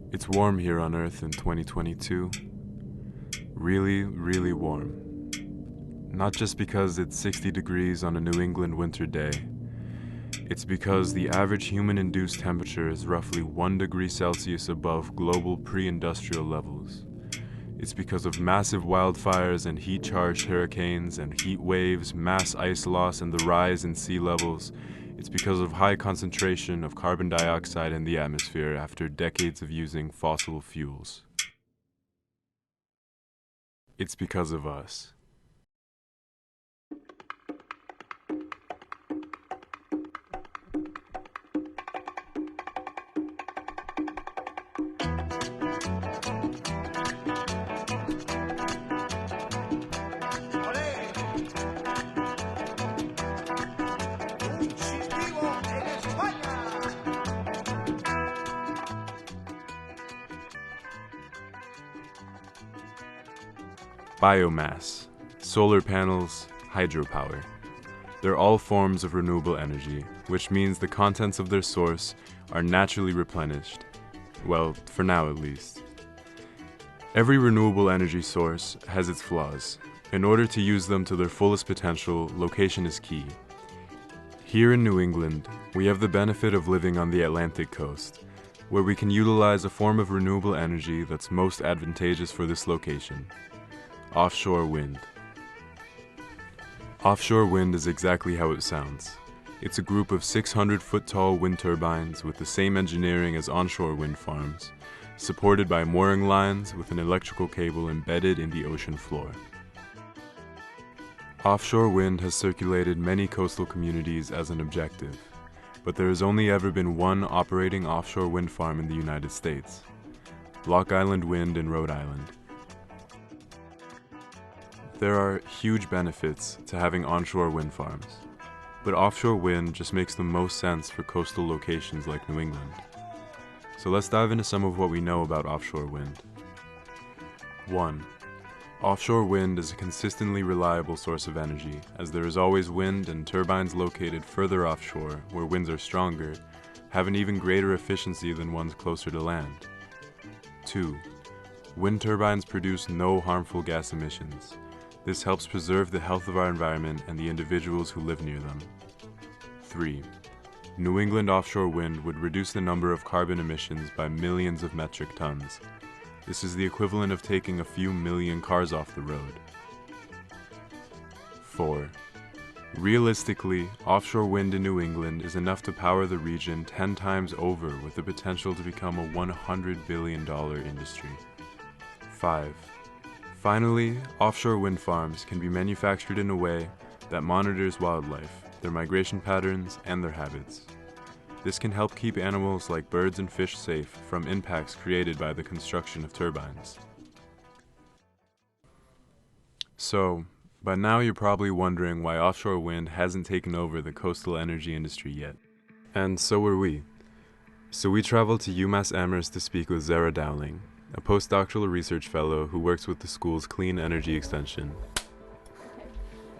It's warm here on Earth in 2022. Really, really warm. Not just because it's 60 degrees on a New England winter day. It's because the average human-induced temperature is roughly 1 degree Celsius above global pre-industrial levels. It's because of massive wildfires and heat-charged hurricanes and heat waves, mass ice loss, and the rise in sea levels. It's because of high concentration of carbon dioxide in the atmosphere after decades of using fossil fuels. It's because of us. Biomass, solar panels, hydropower. They're all forms of renewable energy, which means the contents of their source are naturally replenished. Well, for now at least. Every renewable energy source has its flaws. In order to use them to their fullest potential, location is key. Here in New England, we have the benefit of living on the Atlantic coast, where we can utilize a form of renewable energy that's most advantageous for this location. Offshore wind. Offshore wind is exactly how it sounds. It's a group of 600-foot-tall wind turbines with the same engineering as onshore wind farms, supported by mooring lines with an electrical cable embedded in the ocean floor. Offshore wind has circulated many coastal communities as an objective, but there has only ever been one operating offshore wind farm in the United States, Block Island Wind in Rhode Island. There are huge benefits to having onshore wind farms, but offshore wind just makes the most sense for coastal locations like New England. So let's dive into some of what we know about offshore wind. 1. Offshore wind is a consistently reliable source of energy, as there is always wind, and turbines located further offshore, where winds are stronger, have an even greater efficiency than ones closer to land. 2. Wind turbines produce no harmful gas emissions. This helps preserve the health of our environment and the individuals who live near them. 3. New England offshore wind would reduce the number of carbon emissions by millions of metric tons. This is the equivalent of taking a few million cars off the road. 4. Realistically, offshore wind in New England is enough to power the region 10 times over, with the potential to become a $100 billion industry. 5. Finally, offshore wind farms can be manufactured in a way that monitors wildlife, their migration patterns, and their habits. This can help keep animals like birds and fish safe from impacts created by the construction of turbines. So, by now you're probably wondering why offshore wind hasn't taken over the coastal energy industry yet. And so were we. So we traveled to UMass Amherst to speak with Zara Dowling, a postdoctoral research fellow who works with the school's clean energy extension.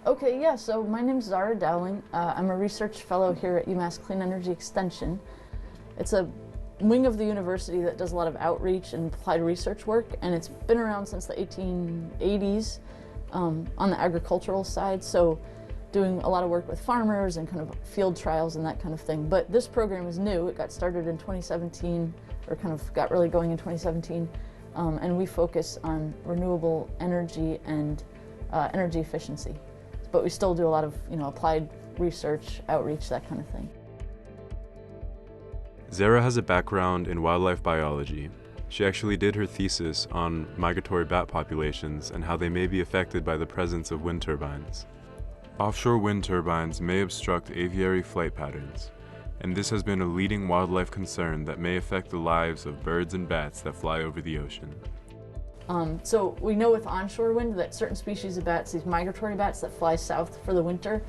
Okay, yeah, so my name's Zara Dowling. I'm a research fellow here at UMass Clean Energy Extension. It's a wing of the university that does a lot of outreach and applied research work, and it's been around since the 1880s on the agricultural side, so doing a lot of work with farmers and kind of field trials and that kind of thing. But this program is new. It got started in 2017, or kind of got really going in 2017, and we focus on renewable energy and energy efficiency. But we still do a lot of, applied research, outreach, that kind of thing. Zara has a background in wildlife biology. She actually did her thesis on migratory bat populations and how they may be affected by the presence of wind turbines. Offshore wind turbines may obstruct aviary flight patterns, and this has been a leading wildlife concern that may affect the lives of birds and bats that fly over the ocean. So we know with onshore wind that certain species of bats, these migratory bats that fly south for the winter,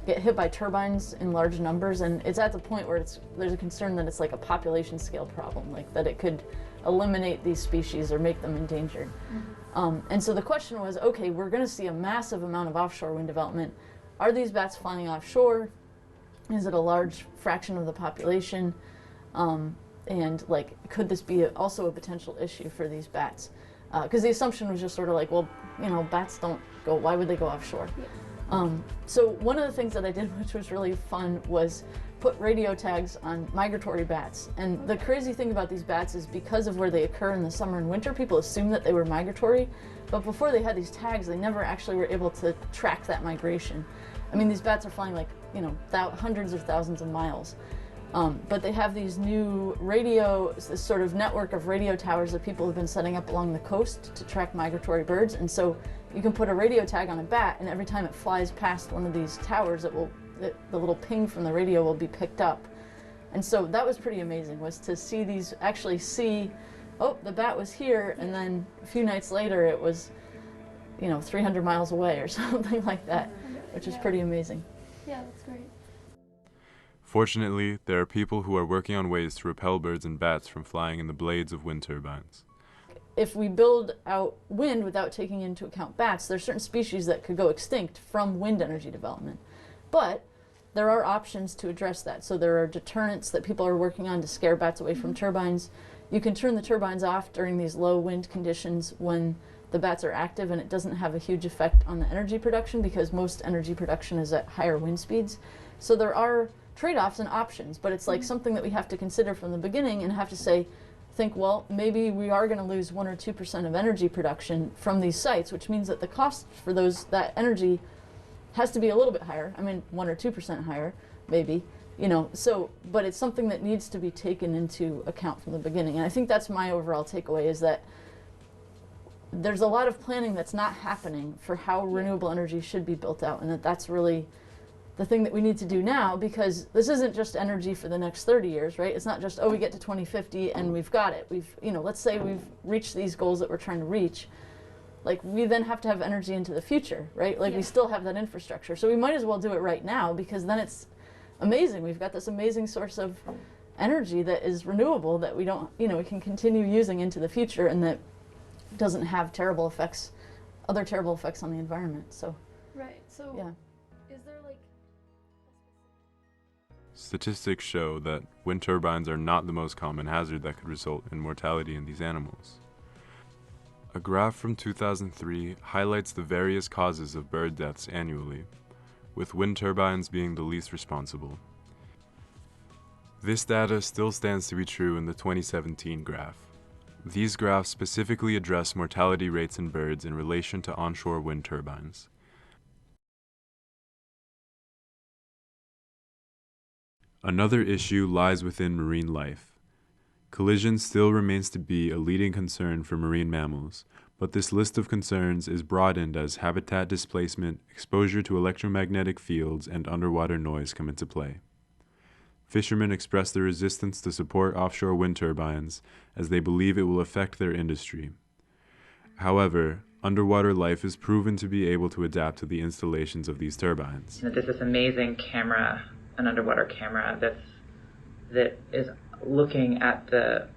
get hit by turbines in large numbers, and it's at the point where there's a concern that it's like a population scale problem, like that it could eliminate these species or make them endangered. And so the question was, okay, we're going to see a massive amount of offshore wind development. Are these bats flying offshore? Is it a large fraction of the population? and like, could this be also a potential issue for these bats? Because the assumption was just sort of like, well, you know, bats don't go, why would they go offshore? Yeah. So one of the things that I did, which was really fun, was put radio tags on migratory bats. And the crazy thing about these bats is because of where they occur in the summer and winter, people assume that they were migratory, but before they had these tags, they never actually were able to track that migration. I mean, these bats are flying like, you know, hundreds of thousands of miles. But they have these new this sort of network of radio towers that people have been setting up along the coast to track migratory birds. And so you can put a radio tag on a bat, and every time it flies past one of these towers, the little ping from the radio will be picked up. And so that was pretty amazing, was to see these, actually see, oh, the bat was here, and then a few nights later it was, you know, 300 miles away or something like that, which is pretty amazing. Yeah, that's great. Fortunately, there are people who are working on ways to repel birds and bats from flying in the blades of wind turbines. If we build out wind without taking into account bats, there are certain species that could go extinct from wind energy development. But there are options to address that. So there are deterrents that people are working on to scare bats away from turbines. You can turn the turbines off during these low wind conditions when the bats are active, and it doesn't have a huge effect on the energy production because most energy production is at higher wind speeds. So there are trade-offs and options, but it's like something that we have to consider from the beginning and have to think, well, maybe we are going to lose 1 or 2% of energy production from these sites, which means that the cost for that energy has to be a little bit higher. I mean, 1 or 2% higher, maybe, you know, so, but it's something that needs to be taken into account from the beginning. And I think that's my overall takeaway, is that there's a lot of planning that's not happening for how renewable energy should be built out, and that's really the thing that we need to do now, because this isn't just energy for the next 30 years, right? It's not just, oh, we get to 2050 and we've got it. You know, let's say we've reached these goals that we're trying to reach. Like, we then have to have energy into the future, right? Like, we still have that infrastructure. So we might as well do it right now, because then it's amazing. We've got this amazing source of energy that is renewable that we don't, you know, we can continue using into the future, and that doesn't have other terrible effects on the environment. So, right. So, yeah. Is there like Statistics show that wind turbines are not the most common hazard that could result in mortality in these animals. A graph from 2003 highlights the various causes of bird deaths annually, with wind turbines being the least responsible. This data still stands to be true in the 2017 graph. These graphs specifically address mortality rates in birds in relation to onshore wind turbines. Another issue lies within marine life. Collision still remains to be a leading concern for marine mammals, but this list of concerns is broadened as habitat displacement, exposure to electromagnetic fields, and underwater noise come into play. Fishermen express their resistance to support offshore wind turbines as they believe it will affect their industry. However, underwater life is proven to be able to adapt to the installations of these turbines. There's this amazing camera, an underwater camera, that is looking at the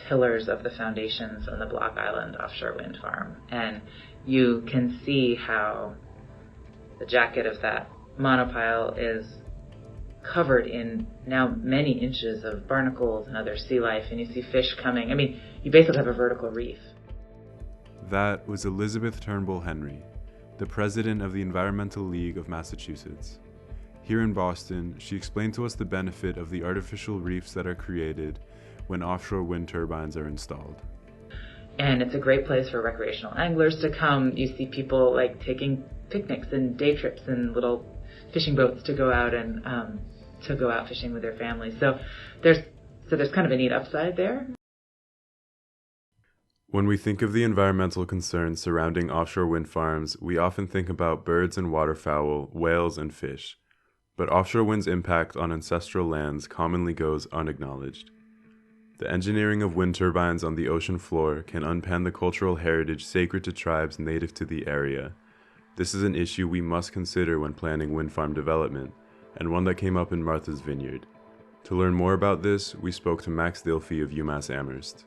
pillars of the foundations on the Block Island offshore wind farm. And you can see how the jacket of that monopile is covered in now many inches of barnacles and other sea life, and you see fish coming. I mean, you basically have a vertical reef. That was Elizabeth Turnbull Henry, the president of the Environmental League of Massachusetts. Here in Boston, she explained to us the benefit of the artificial reefs that are created when offshore wind turbines are installed. And it's a great place for recreational anglers to come. You see people like taking picnics and day trips and little fishing boats to go out and fishing with their families. So there's kind of a neat upside there. When we think of the environmental concerns surrounding offshore wind farms, we often think about birds and waterfowl, whales and fish. But offshore wind's impact on ancestral lands commonly goes unacknowledged. The engineering of wind turbines on the ocean floor can unpan the cultural heritage sacred to tribes native to the area. This is an issue we must consider when planning wind farm development, and one that came up in Martha's Vineyard. To learn more about this, we spoke to Max Dilfey of UMass Amherst.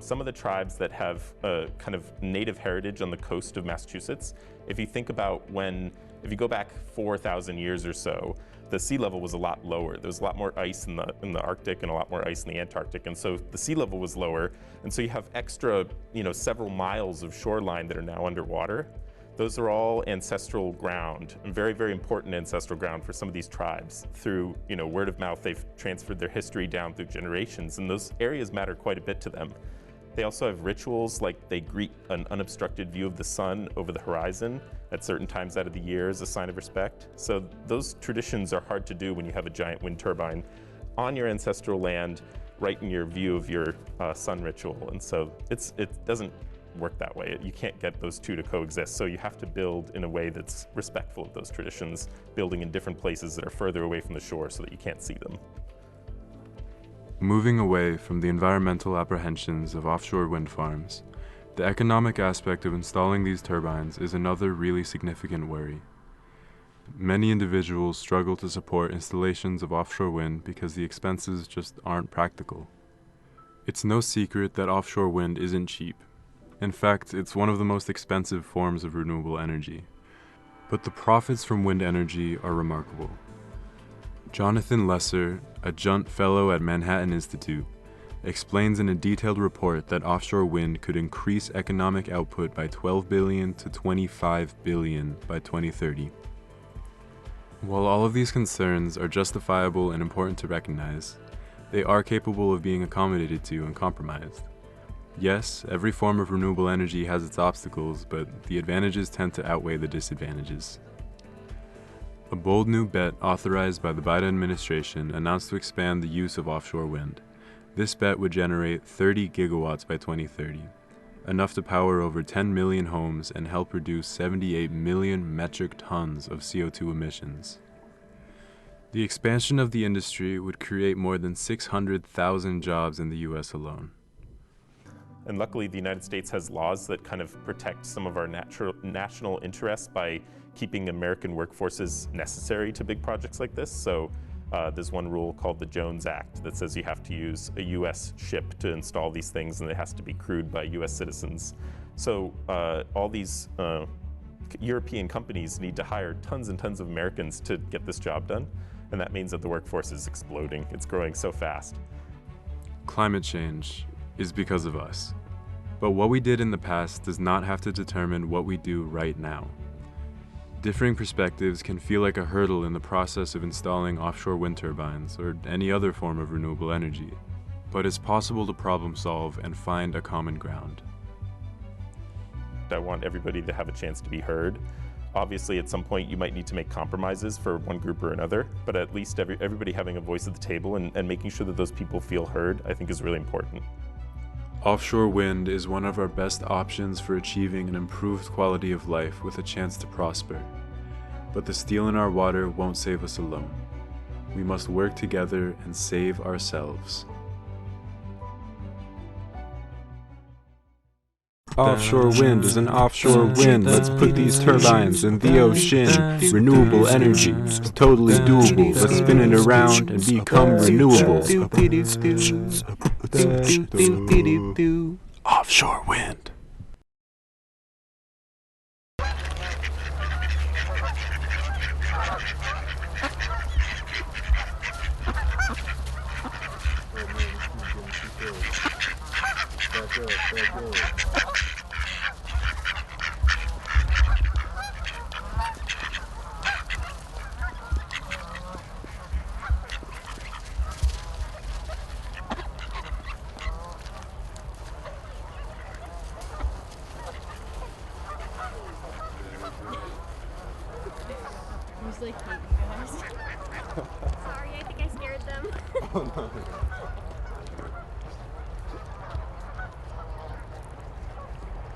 Some of the tribes that have a kind of native heritage on the coast of Massachusetts, if you think about if you go back 4,000 years or so, the sea level was a lot lower. There was a lot more ice in the Arctic and a lot more ice in the Antarctic, and so the sea level was lower, and so you have extra, several miles of shoreline that are now underwater. Those are all ancestral ground, and very, very important ancestral ground for some of these tribes. Through, word of mouth, they've transferred their history down through generations, and those areas matter quite a bit to them. They also have rituals, like they greet an unobstructed view of the sun over the horizon at certain times out of the year as a sign of respect. So those traditions are hard to do when you have a giant wind turbine on your ancestral land, right in your view of your sun ritual. And so it doesn't work that way. You can't get those two to coexist. So you have to build in a way that's respectful of those traditions, building in different places that are further away from the shore so that you can't see them. Moving away from the environmental apprehensions of offshore wind farms, the economic aspect of installing these turbines is another really significant worry. Many individuals struggle to support installations of offshore wind because the expenses just aren't practical. It's no secret that offshore wind isn't cheap. In fact, it's one of the most expensive forms of renewable energy. But the profits from wind energy are remarkable. Jonathan Lesser, a Junt Fellow at Manhattan Institute, explains in a detailed report that offshore wind could increase economic output by 12 billion to 25 billion by 2030. While all of these concerns are justifiable and important to recognize, they are capable of being accommodated to and compromised. Yes, every form of renewable energy has its obstacles, but the advantages tend to outweigh the disadvantages. A bold new bet authorized by the Biden administration announced to expand the use of offshore wind. This bet would generate 30 gigawatts by 2030, enough to power over 10 million homes and help reduce 78 million metric tons of CO2 emissions. The expansion of the industry would create more than 600,000 jobs in the US alone. And luckily, the United States has laws that kind of protect some of our national interests by keeping American workforces necessary to big projects like this. So there's one rule called the Jones Act that says you have to use a US ship to install these things, and it has to be crewed by US citizens. So all these European companies need to hire tons and tons of Americans to get this job done. And that means that the workforce is exploding. It's growing so fast. Climate change is because of us. But what we did in the past does not have to determine what we do right now. Differing perspectives can feel like a hurdle in the process of installing offshore wind turbines or any other form of renewable energy, but it's possible to problem solve and find a common ground. I want everybody to have a chance to be heard. Obviously, at some point, you might need to make compromises for one group or another, but at least everybody having a voice at the table and making sure that those people feel heard, I think is really important. Offshore wind is one of our best options for achieving an improved quality of life with a chance to prosper. But the steel in our water won't save us alone. We must work together and save ourselves. Offshore wind is an offshore wind. Let's put these turbines in the ocean. Renewable energy is totally doable. Let's spin it around and become renewable. Offshore wind. Sorry, I think I scared them. Oh no.